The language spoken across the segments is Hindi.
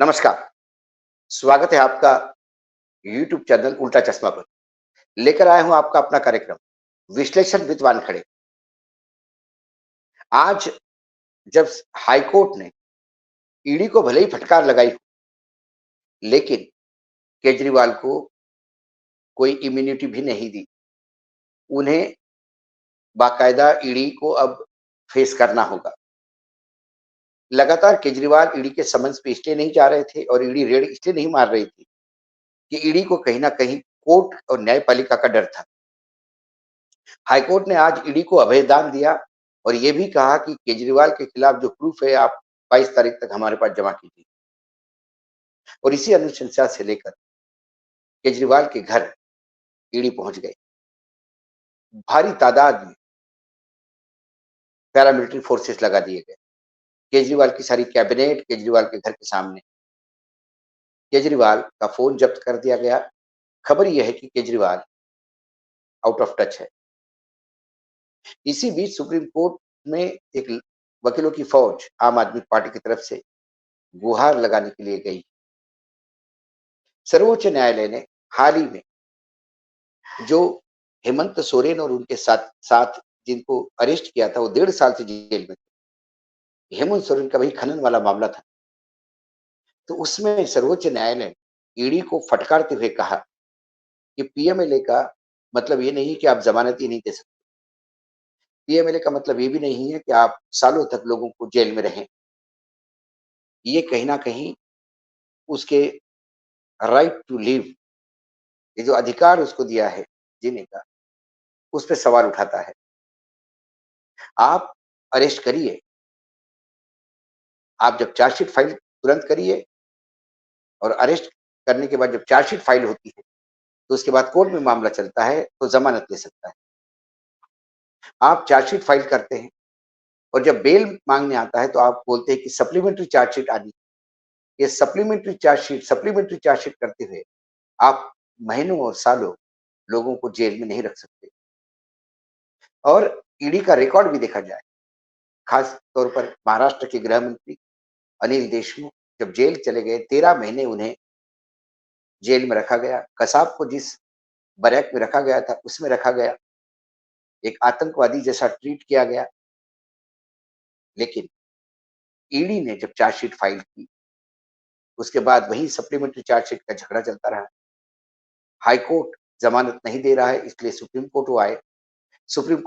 नमस्कार, स्वागत है आपका यूट्यूब चैनल उल्टा चश्मा पर। लेकर आया हूँ आपका अपना कार्यक्रम, विश्लेषण विद वानखड़े। आज जब हाई कोर्ट ने ईडी को भले ही फटकार लगाई, लेकिन केजरीवाल को कोई इम्यूनिटी भी नहीं दी। उन्हें बाकायदा ईडी को अब फेस करना होगा। लगातार केजरीवाल ईडी के समन्स पे इसलिए नहीं जा रहे थे और ईडी रेड इसलिए नहीं मार रही थी कि ईडी को कहीं न कहीं कोर्ट और न्यायपालिका का डर था। हाईकोर्ट ने आज ईडी को अभयदान दिया और ये भी कहा कि केजरीवाल के खिलाफ जो प्रूफ है आप 22 तारीख तक हमारे पास जमा कीजिए। और इसी अनुशंसा से लेकर केजरीवाल के घर ईडी पहुंच गए। भारी तादाद में पैरामिलिट्री फोर्सेस लगा दिए गए। केजरीवाल की सारी कैबिनेट केजरीवाल के घर के सामने। केजरीवाल का फोन जब्त कर दिया गया। खबर यह है कि केजरीवाल आउट ऑफ टच है। इसी बीच सुप्रीम कोर्ट में एक वकीलों की फौज आम आदमी पार्टी की तरफ से गुहार लगाने के लिए गई। सर्वोच्च न्यायालय ने हाल ही में जो हेमंत सोरेन और उनके साथ साथ जिनको अरेस्ट किया था वो 1.5 साल से जेल में थे। हेमंत सोरेन का वही खनन वाला मामला था। तो उसमें सर्वोच्च न्यायालय ने ईडी को फटकारते हुए कहा कि पीएमएलए का मतलब ये नहीं कि आप जमानत ही नहीं दे सकते। पीएमएलए का मतलब ये भी नहीं है कि आप सालों तक लोगों को जेल में रहें। ये कहीं न कहीं उसके राइट टू लिव, ये जो अधिकार उसको दिया है जीने का, उस पे सवाल उठाता है। आप अरेस्ट करिए, आप जब चार्जशीट फाइल तुरंत करिए और अरेस्ट करने के बाद जब चार्जशीट फाइल होती है, तो उसके बाद कोर्ट में मामला चलता है, तो ज़मानत ले सकता है। आप चार्जशीट फाइल करते हैं और जब बेल माँगने आता है, तो आप बोलते हैं कि सप्लीमेंट्री चार्जशीट आनी। ये सप्लीमेंट्री चार्जशीट करते हुए आप महीनों और सालों लोगों को जेल में नहीं रख सकते। और ईडी का रिकॉर्ड भी देखा जाए, खास तौर पर महाराष्ट्र के गृह मंत्री अनिल देशमुख जब जेल चले गए, 13 महीने उन्हें जेल में रखा गया। कसाब को जिस बैरक में रखा गया था, उसमें रखा गया। एक आतंकवादी जैसा ट्रीट किया गया। लेकिन ईडी ने जब चार्जशीट फाइल की, उसके बाद वही सप्लीमेंट्री चार्जशीट का झगड़ा चलता रहा। हाई कोर्ट जमानत नहीं दे रहा है, इसलिए सुप्रीम कोर्ट वो आए। सुप्रीम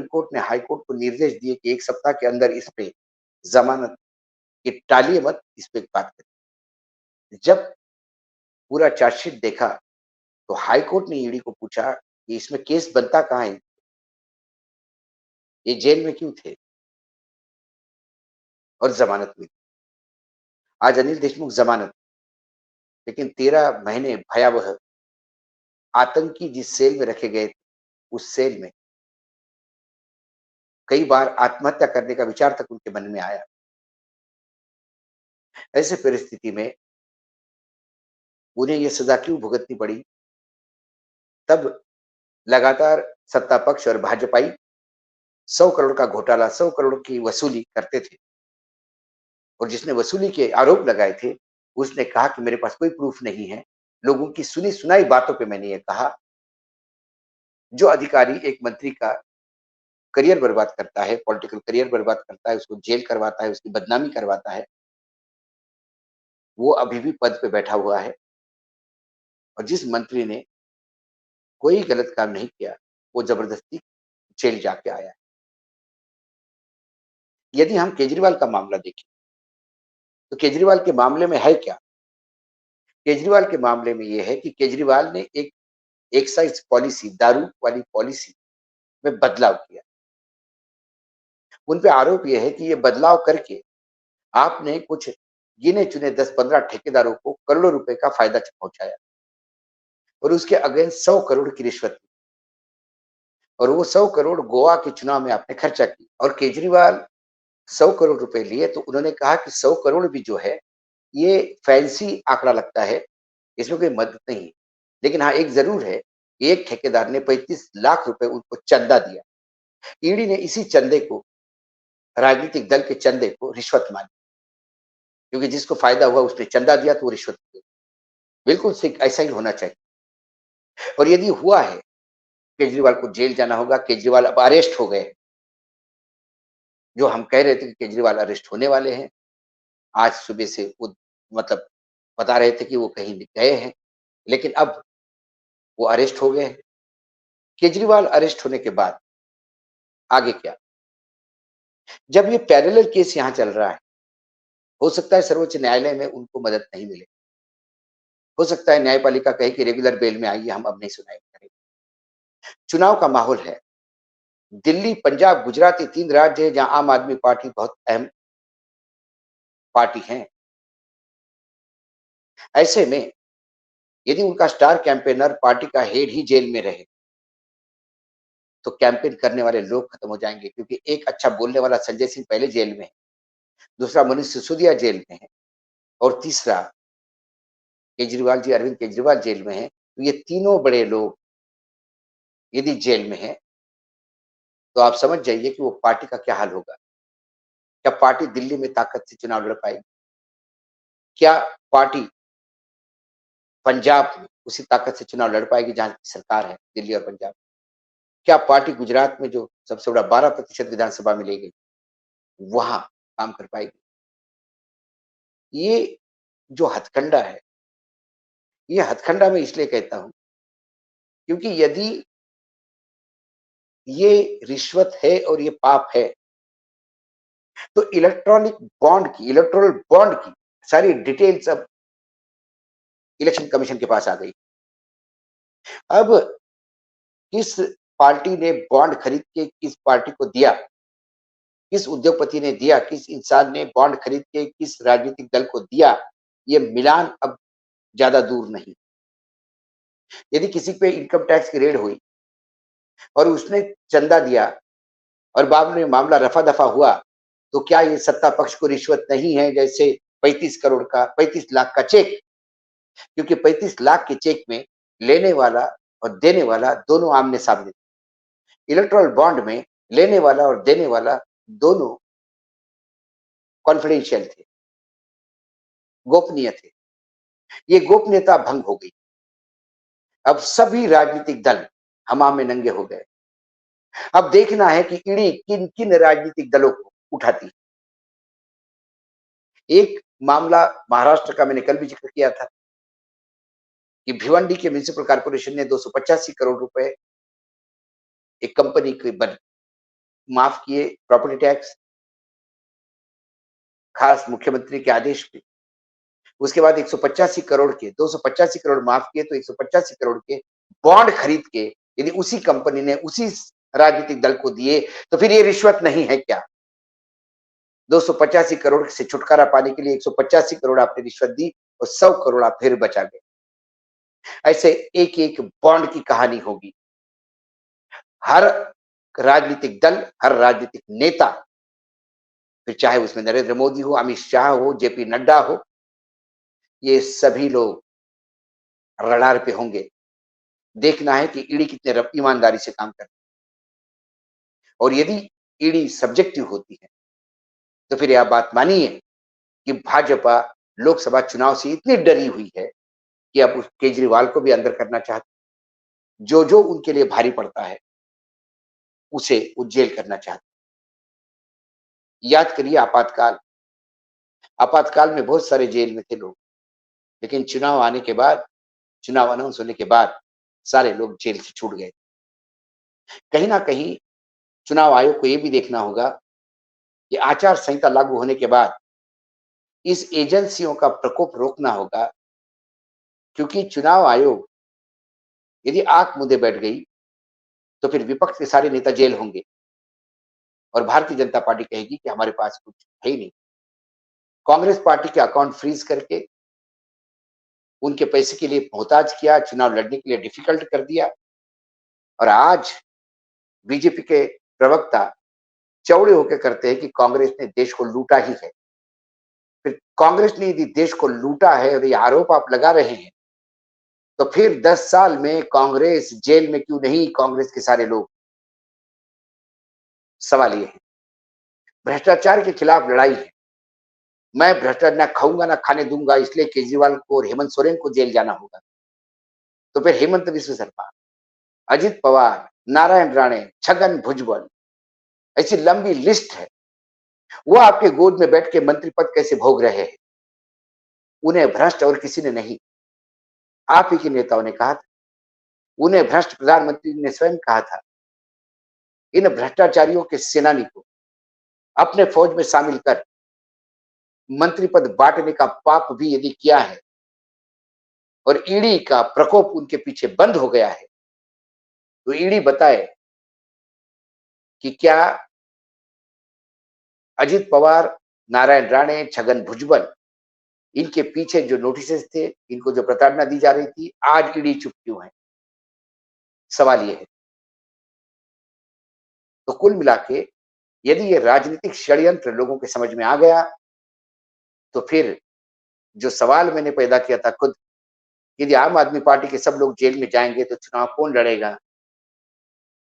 कोर्ट ने हाई कोर्ट को निर्देश दिए कि 1 सप्ताह के अंदर इस पे जमानत कि टालिए मत, इस पे बात करें। जब पूरा चार्जशीट देखा, तो हाई कोर्ट ने ईडी को पूछा कि इसमें केस बनता कहाँ है? ये जेल में क्यों थे? और जमानत मिली। आज अनिल देशमुख जमानत, लेकिन 13 महीने भयावह आतंकी जिस सेल में रखे गए, उस सेल में कई बार आत्महत्या करने का विचार तक उनके मन में आया। ऐसे परिस्थिति में उन्हें ये सजा क्यों भुगतनी पड़ी? तब लगातार सत्ता पक्ष और भाजपाई 100 करोड़ का घोटाला, 100 करोड़ की वसूली करते थे और जिसने वसूली के आरोप लगाए थे, उसने कहा कि मेरे पास कोई प्रूफ नहीं है। लोगों की सुनी-सुनाई बातों पे मैंने ये कहा। जो अधिकारी एक मंत्री का करियर बर्बाद करता है, पॉलिटिकल करियर बर्बाद करता है, उसको जेल करवाता है, उसकी बदनामी करवाता है, वो अभी भी पद पे बैठा हुआ है। और जिस मंत्री ने कोई गलत काम नहीं किया, वो जबरदस्ती जेल जाके आया है। यदि हम केजरीवाल का मामला देखें, तो केजरीवाल के मामले में है क्या? केजरीवाल के मामले में ये है कि केजरीवाल ने एक एक्साइज़ पॉलिसी, दारू वाली पॉलिसी में बदलाव किया। उन पे आरोप ये है कि ये बदलाव करके आपने कुछ गिने-चुने 10-15 ठेकेदारों को करोड़ों रुपए का फ़ायदा पहुँचाया और उसके अगेंस्ट 100 करोड़ की रिश्वत ली और वो 100 करोड़ गोवा के चुनाव में आपने खर्चा की और केजरीवाल 100 करोड़ रुपए लिए, तो उन्होंने कहा कि 100 करोड़ भी जो है, ये फैंसी आंकड़ा लगता है, इसमें कोई मदद नहीं है। लेकिन हाँ, एक ज़रूर है, एक ठेकेदार ने 35 लाख रुपए उनको चंदा दिया। ईडी ने इसी चंदे को, राजनीतिक दल के चंदे को रिश्वत मानी, क्योंकि जिसको फायदा हुआ उसने चंदा दिया तो वो रिश्वत दी। बिल्कुल ऐसा ही होना चाहिए। और यदि हुआ है, केजरीवाल को जेल जाना होगा, केजरीवाल अब अरेस्ट हो गए। जो हम कह रहे थे कि केजरीवाल अरेस्ट होने वाले हैं, आज सुबह से वो मतलब बता रहे थे कि वो कहीं गए हैं, लेकिन अब वो अरेस्ट हो गए हैं। केजरीवाल अरेस्ट होने के बाद आगे क्या? जब ये पैरेलल केस यहाँ चल रहा है, हो सकता है सर्वोच्च न्यायालय में उनको मदद नहीं मिले। हो सकता है न्यायपालिका कहे कि रेगुलर बेल में आइए, हम अब नहीं सुनाई करेंगे। चुनाव का माहौल है। दिल्ली, पंजाब, गुजरात ये 3 राज्य हैं जहाँ आम आदमी पार्टी बहुत अहम पार्टी है। ऐसे में यदि उनका स्टार कैंपेनर पार्टी का हेड ही जेल में रहे, तो कैंपेन करने वाले लोग खत्म हो जाएँगे, क्योंकि एक अच्छा बोलने वाला संजय सिंह पहले जेल में है, दूसरा मनीष सिसोदिया जेल में है और तीसरा केजरीवाल जी, अरविंद केजरीवाल जेल में हैं। तो ये तीनों बड़े लोग यदि जेल में हैं, तो आप समझ जाइए कि वो पार्टी का क्या हाल होगा। क्या पार्टी दिल्ली में ताकत से चुनाव लड़ पाएगी? क्या पार्टी पंजाब में उसी ताकत से चुनाव लड़ पाएगी जहाँ की सरकार है, दिल्ली और पंजाब? क्या पार्टी गुजरात में जो सबसे बड़ा 12% विधानसभा में ले गई, वहाँ काम कर पाएगी? ये जो हथकंडा है, ये हथकंडा मैं इसलिए कहता हूँ, क्योंकि यदि ये रिश्वत है और ये पाप है, तो इलेक्टोरल बॉन्ड की सारी डिटेल्स अब इलेक्शन कमीशन के पास आ गई। अब किस पार्टी ने बॉन्ड खरीद के किस पार्टी को दिया, किस उद्योगपति ने दिया, किस इंसान ने बॉन्ड खरीद के किस राजनीतिक दल को दिया, ये मिलान अब ज्यादा दूर नहीं। यदि किसी पे इनकम टैक्स की रेड हुई और उसने चंदा दिया और बाद में मामला रफा-दफा हुआ, तो क्या ये सत्ता पक्ष को रिश्वत नहीं है? जैसे 35 लाख का चेक, क्योंकि 35 लाख के चेक में लेने वाला और देने वाला दोनों आमने-सामने। इलेक्टोरल बॉन्ड में लेने वाला और देने वाला दोनों कॉन्फिडेंशियल थे, गोपनीय थे। ये गोपनीयता भंग हो गई। अब सभी राजनीतिक दल हमाम में नंगे हो गए। अब देखना है कि ईडी किन-किन राजनीतिक दलों को उठाती है। एक मामला महाराष्ट्र का मैंने कल भी ज़िक्र किया था कि भिवंडी के म्युनिसिपल कॉर्पोरेशन ने 285 करोड़ रुपए एक कंपनी के बन माफ किए प्रॉपर्टी टैक्स, खास मुख्यमंत्री के आदेश पे। उसके बाद 185 करोड़ के 285 करोड़ माफ किए, तो 185 करोड़ के बॉन्ड खरीद के यदि उसी कंपनी ने उसी राजनीतिक दल को दिए, तो फिर ये रिश्वत नहीं है क्या? 285 करोड़ से छुटकारा पाने के लिए 185 करोड़ आपने रिश्वत दी और 100 करोड़ आप फिर बचा गए। ऐसे एक-एक बॉन्ड की कहानी होगी। हर राजनीतिक दल, हर राजनीतिक नेता, फिर चाहे उसमें नरेंद्र मोदी हो, अमित शाह हो, जेपी नड्डा हो, ये सभी लोग रडार पे होंगे। देखना है कि ईडी कितने ईमानदारी से काम करती है। और यदि ईडी सब्जेक्टिव होती है, तो फिर यह बात मानिए कि भाजपा लोकसभा चुनाव से इतनी डरी हुई है कि अब उस केजरीवाल को भी अंदर करना चाहती है। जो-जो उनके लिए भारी पड़ता है, उसे वो जेल करना चाहती है। याद करिए आपातकाल। आपातकाल में बहुत सारे जेल में थे लोग, लेकिन चुनाव आने के बाद, चुनाव अनाउंस होने के बाद सारे लोग जेल से छूट गए। कहीं न कहीं चुनाव आयोग को ये भी देखना होगा कि आचार संहिता लागू होने के बाद इस एजेंसियों का प्रकोप रोकना होगा, क्योंकि चुनाव आयोग यदि आँख मूंदे बैठ गई, तो फिर विपक्ष के सारे नेता जेल होंगे और भारतीय जनता पार्टी कहेगी कि हमारे पास कुछ है ही नहीं। कांग्रेस पार्टी के अकाउंट फ्रीज करके उनके पैसे के लिए मोहताज किया, चुनाव लड़ने के लिए डिफिकल्ट कर दिया और आज बीजेपी के प्रवक्ता चौड़े होकर करते हैं कि कांग्रेस ने देश को लूटा ही है। फिर कांग्रेस ने यदि देश को लूटा है और ये आरोप आप लगा रहे हैं, तो फिर 10 साल में कांग्रेस जेल में क्यों नहीं, कांग्रेस के सारे लोग? सवाल ये है। भ्रष्टाचार के खिलाफ लड़ाई है, मैं भ्रष्टाचार ना खाऊंगा ना खाने दूंगा, इसलिए केजरीवाल को और हेमंत सोरेन को जेल जाना होगा। तो फिर हेमंत बिस्व शर्मा, अजित पवार, नारायण राणे, छगन भुजबल, ऐसी लंबी लिस्ट है। वो आपके गोद में बैठ के मंत्री पद कैसे भोग रहे हैं? उन्हें भ्रष्ट और किसी ने नहीं, आप ही के नेताओं ने कहा था। उन्हें भ्रष्ट प्रधानमंत्री ने स्वयं कहा था। इन भ्रष्टाचारियों के सेनानी को अपने फौज में शामिल कर मंत्री पद बांटने का पाप भी यदि किया है और ईडी का प्रकोप उनके पीछे बंद हो गया है, तो ईडी बताए कि क्या अजित पवार, नारायण राणे, छगन भुजबल, इनके पीछे जो नोटिसेस थे, इनको जो प्रताड़ना दी जा रही थी, आज ईडी चुप क्यों है? सवाल ये है। तो कुल मिला के यदि ये राजनीतिक षड्यंत्र लोगों के समझ में आ गया, तो फिर जो सवाल मैंने पैदा किया था खुद, यदि आम आदमी पार्टी के सब लोग जेल में जाएंगे तो चुनाव कौन लड़ेगा?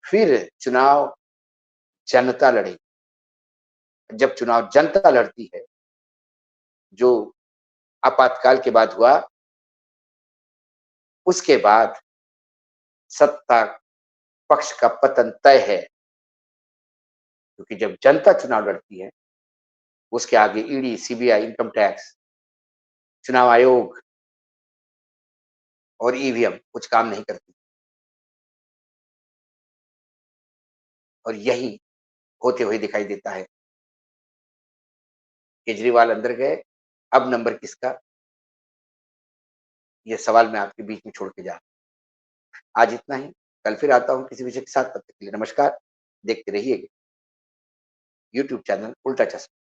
फिर चुनाव जनता लड़ेगी। जब चुनाव जनता लड़ती है, जो आपातकाल के बाद हुआ, उसके बाद सत्ता पक्ष का पतन तय है। क्योंकि जब जनता चुनाव लड़ती है, उसके आगे ईडी, सीबीआई, इनकम टैक्स, चुनाव आयोग और ईवीएम कुछ काम नहीं करती। और यही होते हुए दिखाई देता है। केजरीवाल अंदर गए, अब नंबर किसका? ये सवाल मैं आपके बीच में छोड़ के जा रहा हूं। आज इतना ही। कल फिर आता हूं किसी विषय के साथ। तब तक के लिए नमस्कार। देखते रहिए यूट्यूब चैनल उल्टा चश्मा।